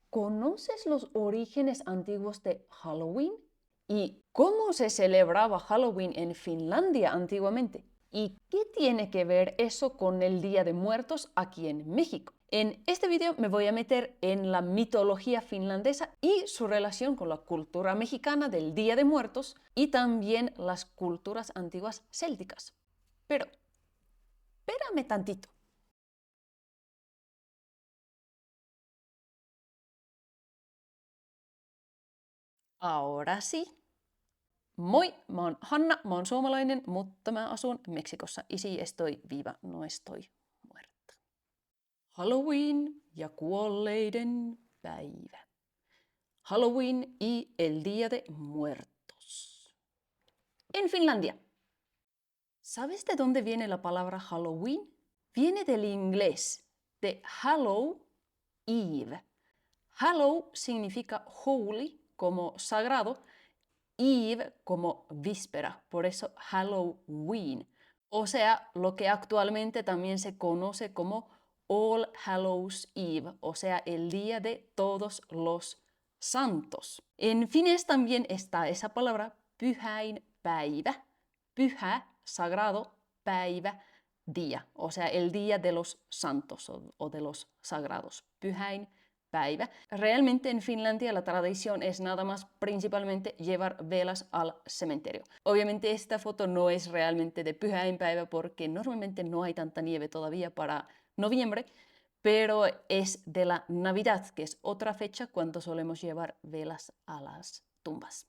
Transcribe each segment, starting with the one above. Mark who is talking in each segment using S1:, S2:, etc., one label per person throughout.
S1: ¿Conoces los orígenes antiguos de Halloween? ¿Y cómo se celebraba Halloween en Finlandia antiguamente? ¿Y qué tiene que ver eso con el Día de Muertos aquí en México? En este video me voy a meter en la mitología finlandesa y su relación con la cultura mexicana del Día de Muertos y también las culturas antiguas célticas. Pero, espérame tantito. Ahora sí. Moi, mä oon Hanna, mä oon suomalainen, mutta mä asun Meksikossa. Y sí, estoy viva, no estoy muerta. Halloween ja kuolleiden päivä. Halloween y el Día de Muertos. En Finlandia. ¿Sabes de dónde viene la palabra Halloween? Viene del inglés, de Hallow Eve. Hallow significa holy, como sagrado, Eve como víspera, por eso Halloween. O sea, lo que actualmente también se conoce como All Hallows Eve, o sea, el Día de Todos los Santos. En finés también está esa palabra pyhäinpäivä, pyhä, sagrado, päivä, día, o sea, el Día de los Santos o de los Sagrados, pyhäinpäivä. Realmente en Finlandia la tradición es nada más principalmente llevar velas al cementerio. Obviamente esta foto no es realmente de pyhäinpäivä porque normalmente no hay tanta nieve todavía para noviembre, pero es de la Navidad, que es otra fecha cuando solemos llevar velas a las tumbas.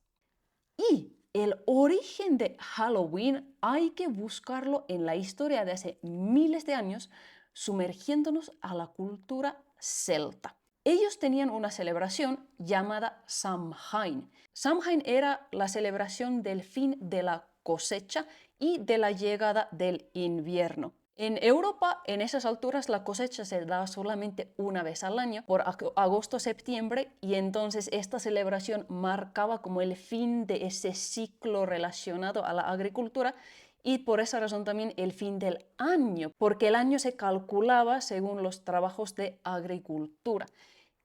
S1: Y el origen de Halloween hay que buscarlo en la historia de hace miles de años, sumergiéndonos a la cultura celta. Ellos tenían una celebración llamada Samhain. Samhain era la celebración del fin de la cosecha y de la llegada del invierno. En Europa, en esas alturas, la cosecha se da solamente una vez al año, por agosto-septiembre, y entonces esta celebración marcaba como el fin de ese ciclo relacionado a la agricultura y por esa razón también el fin del año, porque el año se calculaba según los trabajos de agricultura.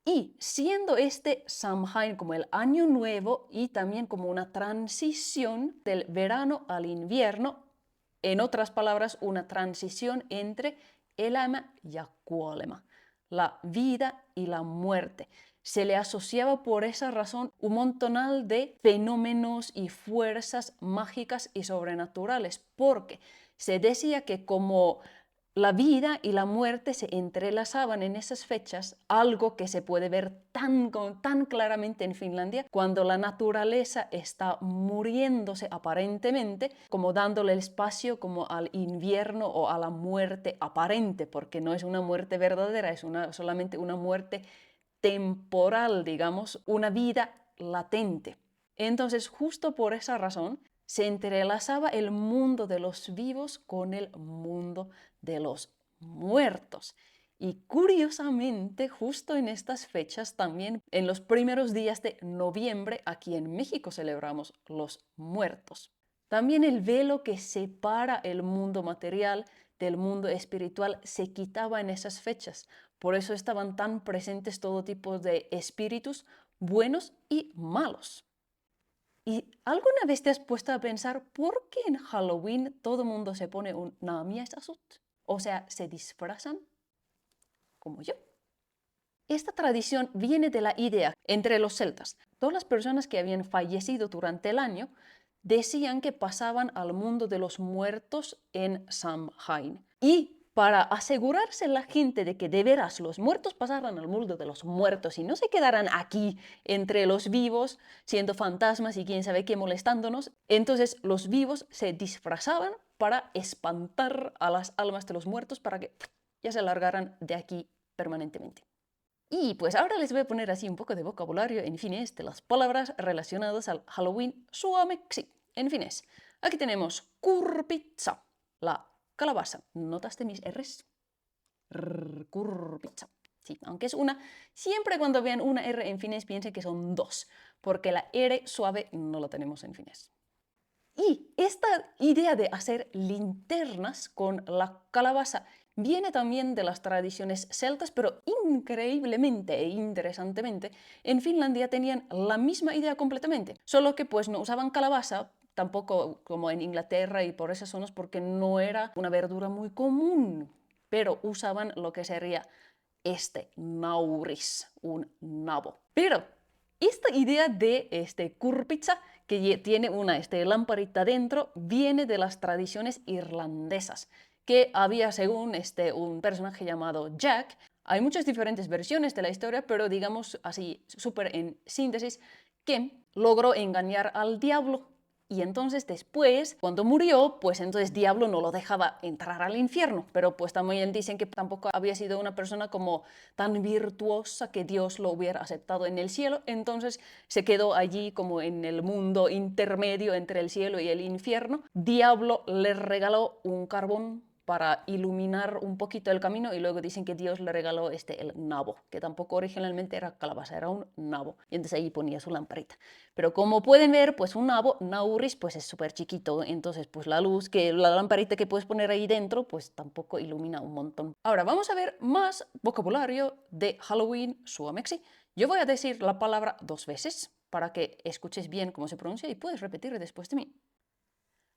S1: Y siendo este Samhain como el año nuevo y también como una transición del verano al invierno, en otras palabras, una transición entre elämä ja kuolema, la vida y la muerte. Se le asociaba por esa razón un montonal de fenómenos y fuerzas mágicas y sobrenaturales, porque se decía que como la vida y la muerte se entrelazaban en esas fechas, algo que se puede ver tan claramente en Finlandia, cuando la naturaleza está muriéndose aparentemente, como dándole el espacio como al invierno o a la muerte aparente, porque no es una muerte verdadera, es solamente una muerte temporal, digamos, una vida latente. Entonces, justo por esa razón, se entrelazaba el mundo de los vivos con el mundo de los muertos. Y curiosamente, justo en estas fechas también, en los primeros días de noviembre, aquí en México celebramos los muertos. También el velo que separa el mundo material del mundo espiritual se quitaba en esas fechas. Por eso estaban tan presentes todo tipo de espíritus buenos y malos. ¿Y alguna vez te has puesto a pensar por qué en Halloween todo el mundo se pone un naamiaisasut? O sea, se disfrazan como yo. Esta tradición viene de la idea entre los celtas. Todas las personas que habían fallecido durante el año decían que pasaban al mundo de los muertos en Samhain. Y para asegurarse la gente de que de veras los muertos pasaran al mundo de los muertos y no se quedaran aquí entre los vivos siendo fantasmas y quién sabe qué molestándonos, entonces los vivos se disfrazaban para espantar a las almas de los muertos para que ya se largaran de aquí permanentemente. Y pues ahora les voy a poner así un poco de vocabulario en finés de las palabras relacionadas al Halloween suomeksi. En finés, aquí tenemos kurpitsa, la calabaza. ¿Notaste mis R's? Kurpitsa. Sí, aunque es una, siempre cuando vean una R en finés piensen que son dos, porque la R suave no la tenemos en finés. Y esta idea de hacer linternas con la calabaza viene también de las tradiciones celtas, pero increíblemente e interesantemente, en Finlandia tenían la misma idea completamente, solo que pues no usaban calabaza, tampoco como en Inglaterra y por esas zonas, porque no era una verdura muy común, pero usaban lo que sería este nauris, un nabo. Pero esta idea de kurpitsa, que tiene una lamparita dentro, viene de las tradiciones irlandesas, que había según un personaje llamado Jack. Hay muchas diferentes versiones de la historia, pero digamos así, súper en síntesis, que logró engañar al diablo. Y entonces después, cuando murió, pues entonces Diablo no lo dejaba entrar al infierno, pero pues también dicen que tampoco había sido una persona como tan virtuosa que Dios lo hubiera aceptado en el cielo, entonces se quedó allí como en el mundo intermedio entre el cielo y el infierno. Diablo le regaló un carbón para iluminar un poquito el camino y luego dicen que Dios le regaló el nabo, que tampoco originalmente era calabaza, era un nabo, y entonces ahí ponía su lamparita. Pero como pueden ver, pues un nabo, nauris, pues es súper chiquito, entonces pues la luz, la lamparita que puedes poner ahí dentro, pues tampoco ilumina un montón. Ahora vamos a ver más vocabulario de Halloween suomeksi. Yo voy a decir la palabra 2 veces para que escuches bien cómo se pronuncia y puedes repetir después de mí.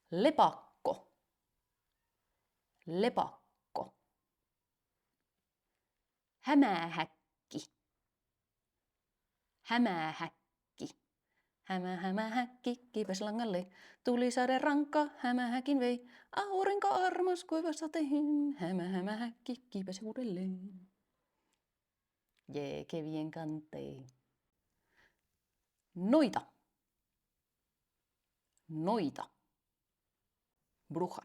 S1: Lepakko. Lepakko. Hämähäkki. Hämähäkki. Hämähäkki, kiipes langalle. Tuli sade rankka, hämähäkin vei. Aurinko armas kuiva sateihin. Hämähäkki, kiipes uudelleen. Jee, qué bien canté. Noita. Noita. Bruja.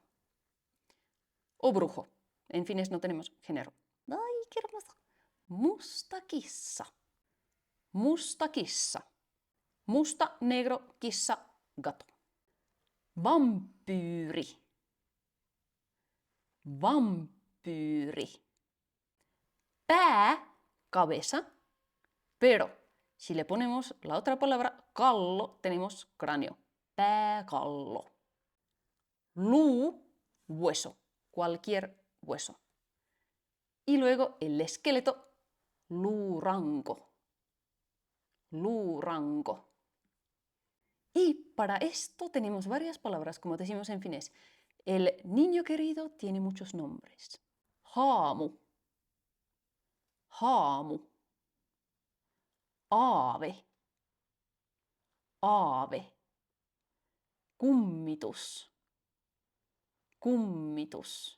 S1: O brujo. En fines no tenemos género. Ay, qué hermoso. Musta kissa. Musta kissa. Musta, negro, kissa, gato. Vampyyri. Vampyyri. Pää, cabeza. Pero si le ponemos la otra palabra callo, tenemos cráneo. Pääkallo. Luu, hueso. Cualquier hueso. Y luego el esqueleto, luuranko. Luuranko. Y para esto tenemos varias palabras, como decimos en finés. El niño querido tiene muchos nombres. Haamu. Haamu. Aave. Aave. Kummitus. Kummitus.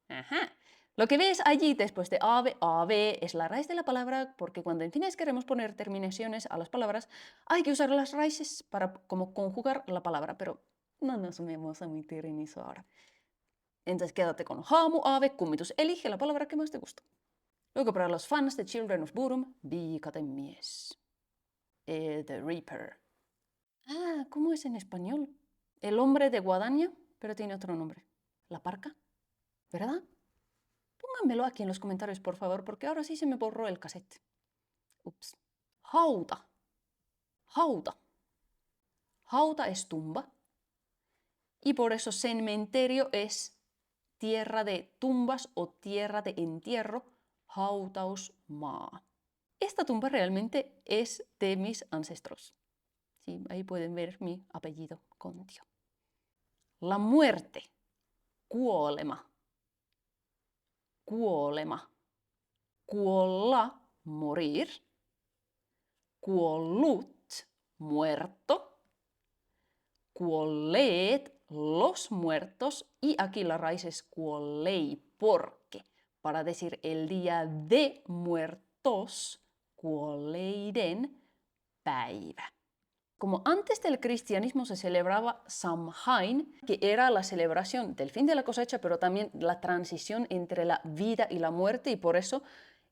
S1: Ajá. Lo que ves allí después de ave, ave, es la raíz de la palabra, porque cuando en finés queremos poner terminaciones a las palabras, hay que usar las raíces para como conjugar la palabra, pero no nos vamos a meter en eso ahora. Entonces quédate con haamu, ave, kummitus. Elige la palabra que más te gusta. Luego para los fans de Children of Bodom, Viikatemies. The Reaper. Ah, ¿cómo es en español? El hombre de guadaña, pero tiene otro nombre. La parca, ¿verdad? Pónganmelo aquí en los comentarios, por favor, porque ahora sí se me borró el cassette. Ups. Hauta. Hauta. Hauta es tumba. Y por eso cementerio es tierra de tumbas o tierra de entierro, hautausmaa. Esta tumba realmente es de mis ancestros. Sí, ahí pueden ver mi apellido, Kontio. La muerte, kuolema. Kuolema. Kuolla, morir. Kuollut, muerto. Kuolleet, los muertos. Y aquí la raíz es kuollei, porque para decir el día de muertos, kuolleiden päivä. Como antes del cristianismo se celebraba Samhain, que era la celebración del fin de la cosecha, pero también la transición entre la vida y la muerte, y por eso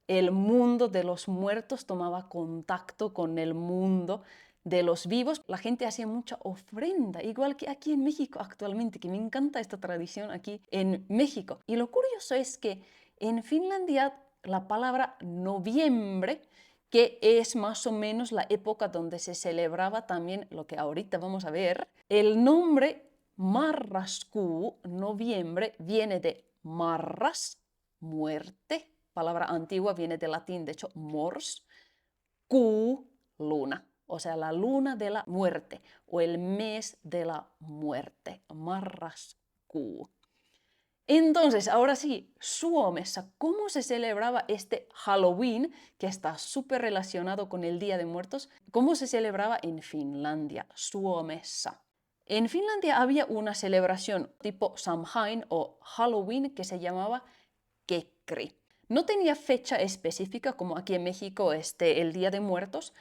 S1: el mundo de los muertos tomaba contacto con el mundo de los vivos. La gente hacía mucha ofrenda, igual que aquí en México actualmente, que me encanta esta tradición aquí en México. Y lo curioso es que en Finlandia la palabra noviembre, que es más o menos la época donde se celebraba también lo que ahorita vamos a ver, el nombre marraskuu, noviembre, viene de marras, muerte. Palabra antigua, viene del latín, de hecho, mors. Kuu, luna. O sea, la luna de la muerte o el mes de la muerte. Marraskuu. Entonces, ahora sí, Suomessa, ¿cómo se celebraba este Halloween, que está súper relacionado con el Día de Muertos? ¿Cómo se celebraba en Finlandia, Suomessa? En Finlandia había una celebración tipo Samhain o Halloween que se llamaba Kekri. No tenía fecha específica como aquí en México el Día de Muertos,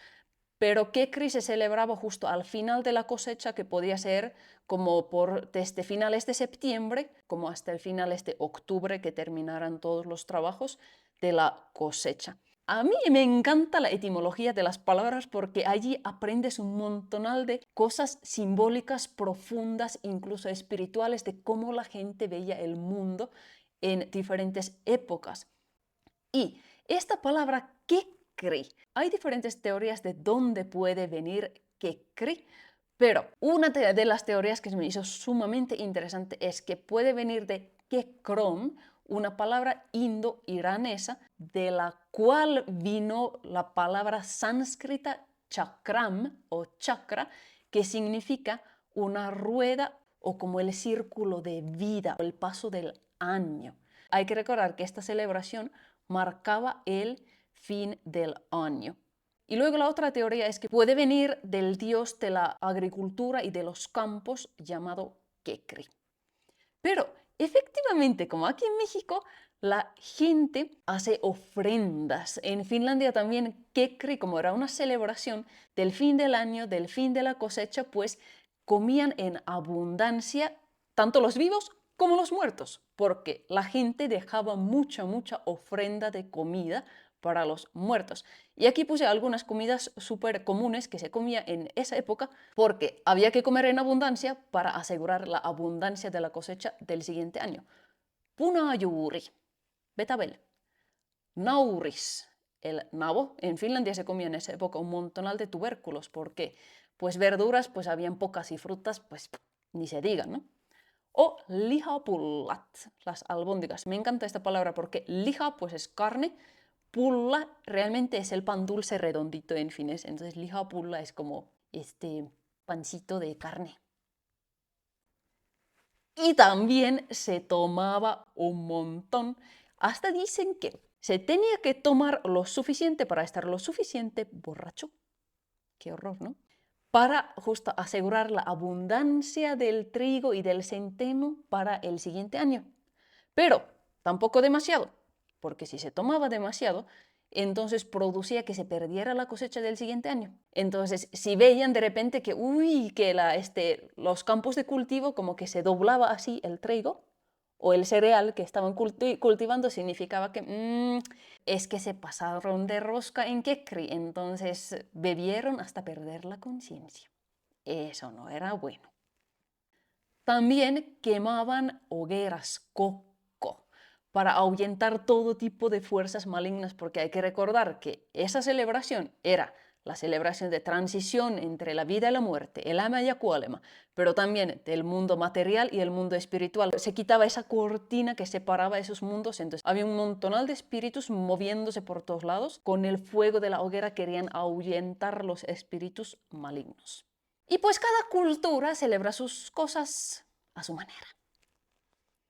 S1: pero Kekri se celebraba justo al final de la cosecha, que podía ser como desde finales de septiembre, como hasta el finales de octubre, que terminaran todos los trabajos de la cosecha. A mí me encanta la etimología de las palabras porque allí aprendes un montonal de cosas simbólicas profundas, incluso espirituales, de cómo la gente veía el mundo en diferentes épocas. Y esta palabra kekri, hay diferentes teorías de dónde puede venir kekri, pero una de las teorías que me hizo sumamente interesante es que puede venir de kekron, una palabra indo-iranesa, de la cual vino la palabra sánscrita chakram o chakra, que significa una rueda o como el círculo de vida, el paso del año. Hay que recordar que esta celebración marcaba el fin del año. Y luego la otra teoría es que puede venir del dios de la agricultura y de los campos llamado Kekri. Pero efectivamente, como aquí en México, la gente hace ofrendas. En Finlandia también Kekri, como era una celebración del fin del año, del fin de la cosecha, pues comían en abundancia tanto los vivos como los muertos, porque la gente dejaba mucha ofrenda de comida para los muertos. Y aquí puse algunas comidas súper comunes que se comía en esa época porque había que comer en abundancia para asegurar la abundancia de la cosecha del siguiente año. Punajuuri, betabel. Nauris, el nabo. En Finlandia se comía en esa época un montonal de tubérculos. ¿Por qué? Pues verduras pues habían pocas y frutas pues ni se digan, ¿no? O lihapullat, las albóndigas. Me encanta esta palabra porque liha pues es carne, pulla realmente es el pan dulce redondito en finés, entonces lihapulla es como este pancito de carne. Y también se tomaba un montón. Hasta dicen que se tenía que tomar lo suficiente para estar lo suficiente borracho. Qué horror, ¿no? Para justo asegurar la abundancia del trigo y del centeno para el siguiente año. Pero tampoco demasiado, porque si se tomaba demasiado, entonces producía que se perdiera la cosecha del siguiente año. Entonces, si veían de repente que, los campos de cultivo como que se doblaba así el trigo o el cereal que estaban cultivando, significaba que es que se pasaron de rosca en Kekri, entonces bebieron hasta perder la conciencia. Eso no era bueno. También quemaban hogueras, para ahuyentar todo tipo de fuerzas malignas, porque hay que recordar que esa celebración era la celebración de transición entre la vida y la muerte, el ama y el kuolema, pero también del mundo material y el mundo espiritual. Se quitaba esa cortina que separaba esos mundos, entonces había un montonal de espíritus moviéndose por todos lados. Con el fuego de la hoguera querían ahuyentar los espíritus malignos. Y pues cada cultura celebra sus cosas a su manera.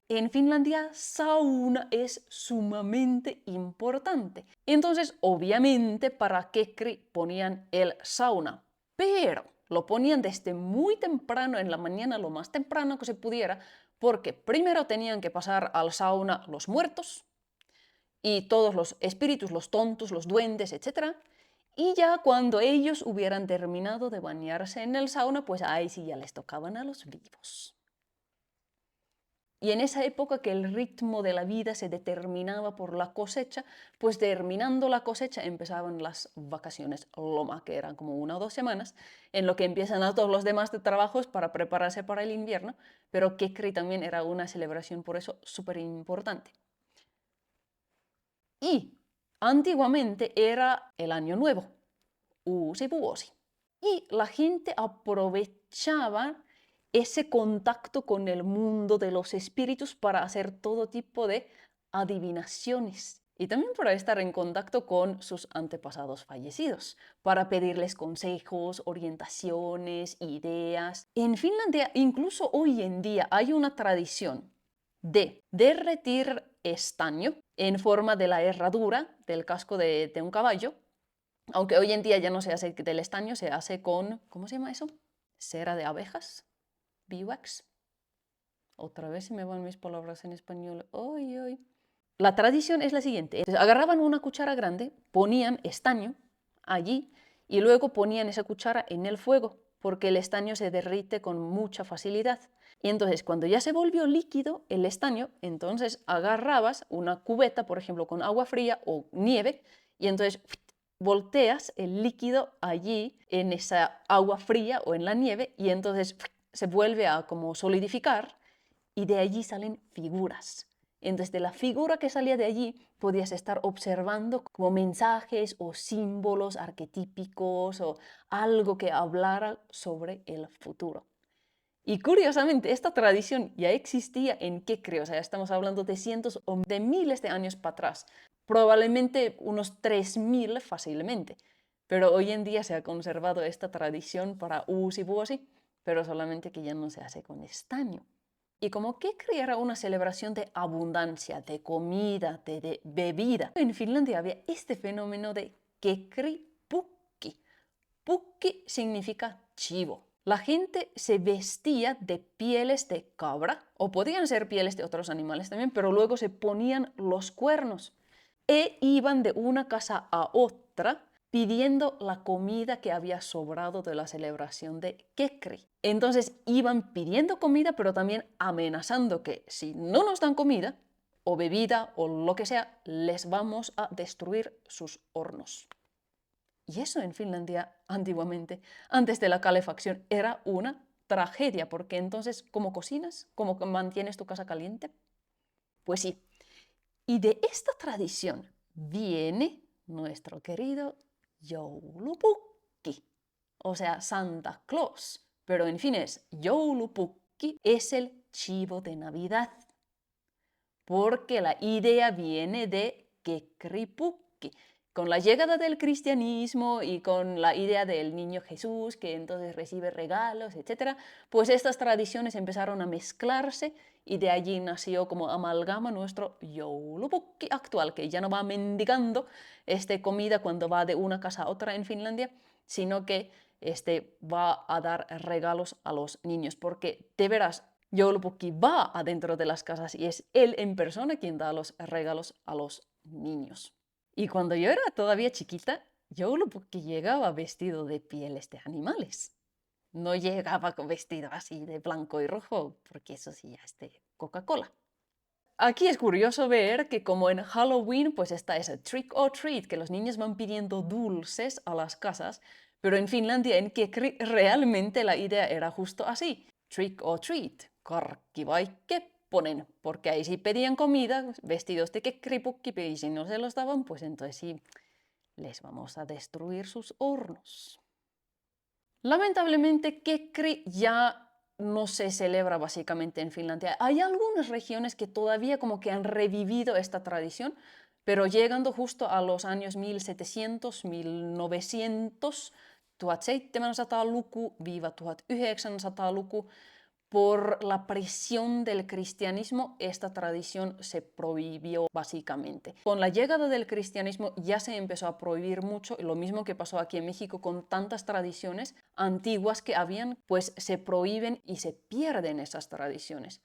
S1: En Finlandia, sauna es sumamente importante. Entonces, obviamente, para Kekri ponían el sauna, pero lo ponían desde muy temprano en la mañana, lo más temprano que se pudiera, porque primero tenían que pasar al sauna los muertos y todos los espíritus, los tontos, los duendes, etc. Y ya cuando ellos hubieran terminado de bañarse en el sauna, pues ahí sí ya les tocaban a los vivos. Y en esa época que el ritmo de la vida se determinaba por la cosecha, pues terminando la cosecha empezaban las vacaciones loma, que eran como 1 o 2 semanas, en lo que empiezan a todos los demás de trabajos para prepararse para el invierno, pero Kekri también era una celebración por eso súper importante. Y antiguamente era el año nuevo, uusi vuosi. Y la gente aprovechaba ese contacto con el mundo de los espíritus para hacer todo tipo de adivinaciones y también para estar en contacto con sus antepasados fallecidos, para pedirles consejos, orientaciones, ideas. En Finlandia, incluso hoy en día, hay una tradición de derretir estaño en forma de la herradura del casco de un caballo, aunque hoy en día ya no se hace del estaño, se hace con, ¿cómo se llama eso? Cera de abejas, beeswax. Otra vez se me van mis palabras en español. Ay, ay. La tradición es la siguiente. Entonces, agarraban una cuchara grande, ponían estaño allí y luego ponían esa cuchara en el fuego porque el estaño se derrite con mucha facilidad. Y entonces cuando ya se volvió líquido el estaño, entonces agarrabas una cubeta, por ejemplo, con agua fría o nieve y entonces volteas el líquido allí en esa agua fría o en la nieve y entonces se vuelve a como solidificar y de allí salen figuras. Entonces, de la figura que salía de allí, podías estar observando como mensajes o símbolos arquetípicos o algo que hablara sobre el futuro. Y curiosamente, esta tradición ya existía en Kekri, o sea, estamos hablando de cientos o de miles de años para atrás, probablemente unos 3000 fácilmente. Pero hoy en día se ha conservado esta tradición para Uusi Vuosi, pero solamente que ya no se hace con estaño. Y como Kekri era una celebración de abundancia, de comida, de bebida, en Finlandia había este fenómeno de Kekri Pukki. Pukki significa chivo. La gente se vestía de pieles de cabra, o podían ser pieles de otros animales también, pero luego se ponían los cuernos e iban de una casa a otra pidiendo la comida que había sobrado de la celebración de Kekri. Entonces iban pidiendo comida, pero también amenazando que si no nos dan comida o bebida o lo que sea, les vamos a destruir sus hornos. Y eso en Finlandia antiguamente, antes de la calefacción, era una tragedia, porque entonces, ¿cómo cocinas? ¿Cómo mantienes tu casa caliente? Pues sí. Y de esta tradición viene nuestro querido Joulupukki, o sea, Santa Claus. Pero en fin es, Joulupukki es el chivo de Navidad, porque la idea viene de Kekripukki. Con la llegada del cristianismo y con la idea del niño Jesús que entonces recibe regalos, etc., pues estas tradiciones empezaron a mezclarse y de allí nació como amalgama nuestro joulupukki actual, que ya no va mendigando comida cuando va de una casa a otra en Finlandia, sino que va a dar regalos a los niños, porque de veras joulupukki va adentro de las casas y es él en persona quien da los regalos a los niños. Y cuando yo era todavía chiquita, Joulupukki llegaba vestido de pieles de animales. No llegaba con vestido así de blanco y rojo, porque eso sí ya es de Coca-Cola. Aquí es curioso ver que como en Halloween pues está ese trick or treat, que los niños van pidiendo dulces a las casas, pero en Finlandia en que realmente la idea era justo así, trick or treat, karkki vai kepponen, porque ahí sí pedían comida, vestidos de kekripukki, y si no se los daban, pues entonces sí, les vamos a destruir sus hornos. Lamentablemente, Kekri ya no se celebra básicamente en Finlandia. Hay algunas regiones que todavía como que han revivido esta tradición, pero llegando justo a los años 1700, 1900, 1700-luku-1900-luku, por la presión del cristianismo, esta tradición se prohibió básicamente. Con la llegada del cristianismo ya se empezó a prohibir mucho, y lo mismo que pasó aquí en México con tantas tradiciones antiguas que habían, pues se prohíben y se pierden esas tradiciones.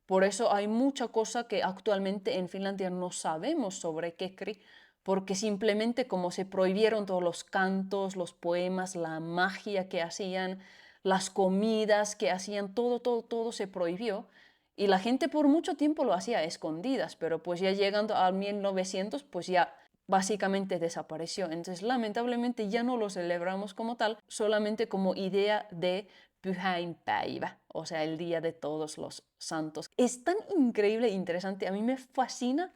S1: Por eso hay mucha cosa que actualmente en Finlandia no sabemos sobre Kekri, porque simplemente como se prohibieron todos los cantos, los poemas, la magia que hacían, las comidas que hacían, todo se prohibió. Y la gente por mucho tiempo lo hacía a escondidas, pero pues ya llegando a 1900, pues ya básicamente desapareció. Entonces, lamentablemente ya no lo celebramos como tal, solamente como idea de pyhäinpäivä, o sea, el Día de Todos los Santos. Es tan increíble e interesante, a mí me fascina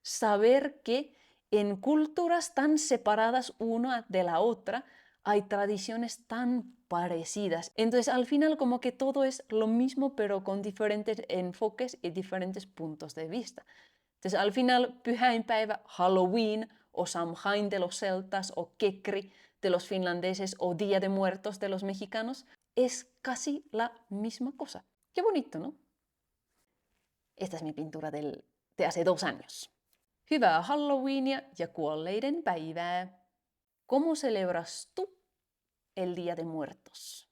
S1: saber que en culturas tan separadas una de la otra, hay tradiciones tan parecidas. Entonces, al final, como que todo es lo mismo, pero con diferentes enfoques y diferentes puntos de vista. Entonces al final pyhäinpäivä, Halloween o Samhain de los celtas o Kekri de los finlandeses o Día de Muertos de los mexicanos es casi la misma cosa. Qué bonito, ¿no? Esta es mi pintura de hace 2 años. Hyvää Halloweenia ja kuolleiden päivää. ¿Cómo celebras tú el Día de Muertos?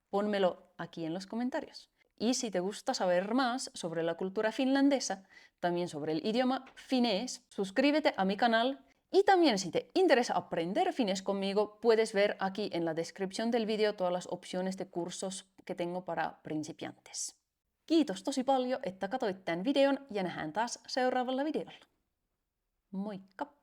S1: Pónmelo aquí en los comentarios. Y si te gusta saber más sobre la cultura finlandesa, también sobre el idioma finés, suscríbete a mi canal. Y también si te interesa aprender finés conmigo, puedes ver aquí en la descripción del vídeo todas las opciones de cursos que tengo para principiantes. Kiitos tosi paljon, että katsoit tämän videon ja nähdään taas seuraavalla videolla. Moikka!